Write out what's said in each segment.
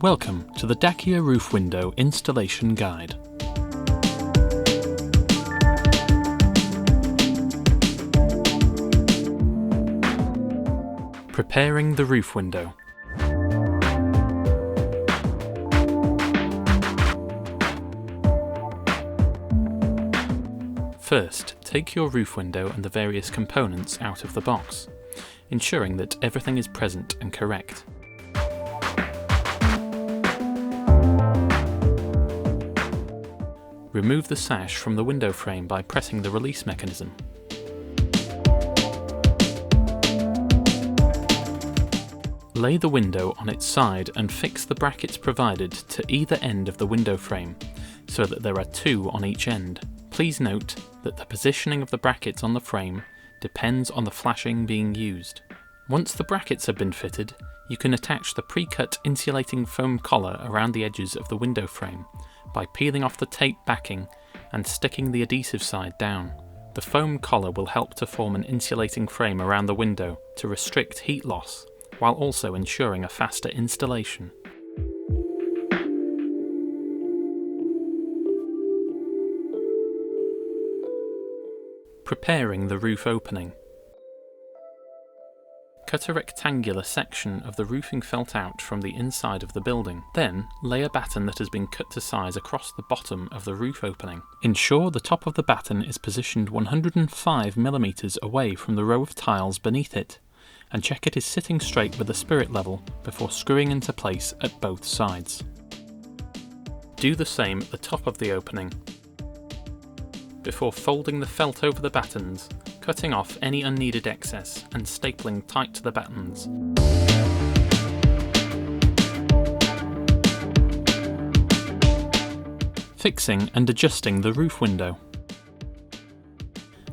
Welcome to the Dakea Roof Window Installation Guide. Preparing the roof window. First, take your roof window and the various components out of the box, ensuring that everything is present and correct. Remove the sash from the window frame by pressing the release mechanism. Lay the window on its side and fix the brackets provided to either end of the window frame, so that there are two on each end. Please note that the positioning of the brackets on the frame depends on the flashing being used. Once the brackets have been fitted, you can attach the pre-cut insulating foam collar around the edges of the window frame by peeling off the tape backing and sticking the adhesive side down. The foam collar will help to form an insulating frame around the window to restrict heat loss, while also ensuring a faster installation. Preparing the roof opening. Cut a rectangular section of the roofing felt out from the inside of the building. Then, lay a batten that has been cut to size across the bottom of the roof opening. Ensure the top of the batten is positioned 105 mm away from the row of tiles beneath it, and check it is sitting straight with the spirit level before screwing into place at both sides. Do the same at the top of the opening. Before folding the felt over the battens, cutting off any unneeded excess and stapling tight to the battens. Fixing and adjusting the roof window.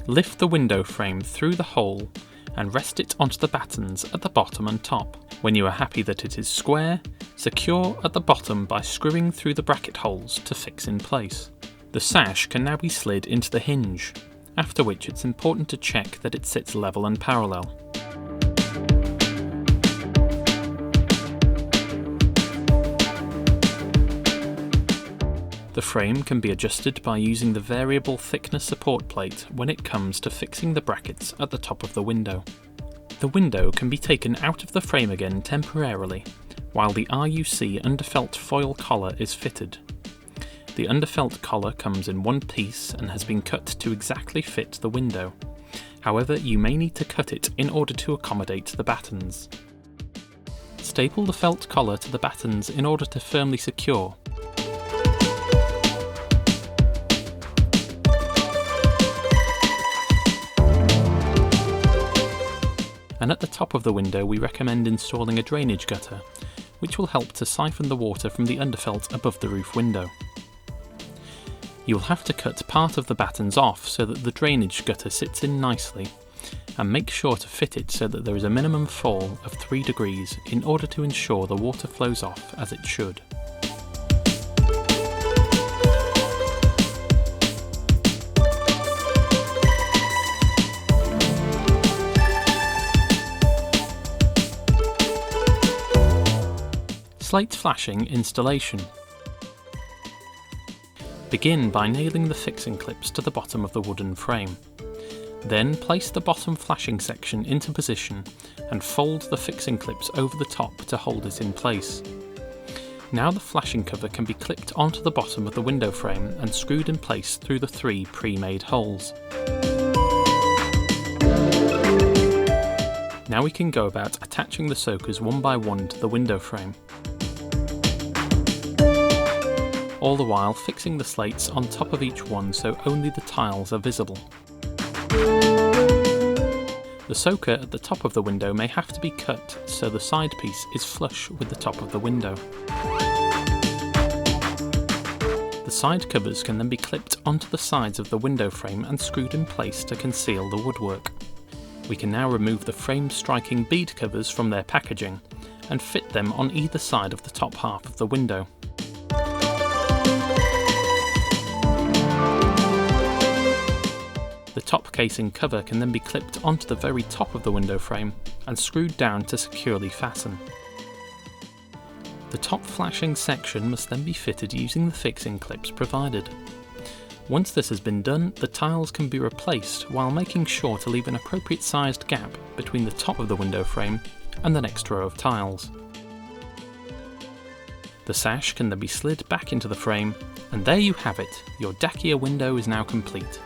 Lift the window frame through the hole and rest it onto the battens at the bottom and top. When you are happy that it is square, secure at the bottom by screwing through the bracket holes to fix in place. The sash can now be slid into the hinge, after which it's important to check that it sits level and parallel. The frame can be adjusted by using the variable thickness support plate when it comes to fixing the brackets at the top of the window. The window can be taken out of the frame again temporarily, while the RUC underfelt foil collar is fitted. The underfelt collar comes in one piece and has been cut to exactly fit the window. However, you may need to cut it in order to accommodate the battens. Staple the felt collar to the battens in order to firmly secure. And at the top of the window we recommend installing a drainage gutter, which will help to siphon the water from the underfelt above the roof window. You will have to cut part of the battens off so that the drainage gutter sits in nicely, and make sure to fit it so that there is a minimum fall of 3 degrees in order to ensure the water flows off as it should. Slate flashing installation. Begin by nailing the fixing clips to the bottom of the wooden frame. Then place the bottom flashing section into position and fold the fixing clips over the top to hold it in place. Now the flashing cover can be clipped onto the bottom of the window frame and screwed in place through the 3 pre-made holes. Now we can go about attaching the soakers one by one to the window frame, all the while fixing the slates on top of each one so only the tiles are visible. The soaker at the top of the window may have to be cut so the side piece is flush with the top of the window. The side covers can then be clipped onto the sides of the window frame and screwed in place to conceal the woodwork. We can now remove the frame striking bead covers from their packaging and fit them on either side of the top half of the window. The top casing cover can then be clipped onto the very top of the window frame and screwed down to securely fasten. The top flashing section must then be fitted using the fixing clips provided. Once this has been done, the tiles can be replaced while making sure to leave an appropriate sized gap between the top of the window frame and the next row of tiles. The sash can then be slid back into the frame, and there you have it, your Dakea window is now complete.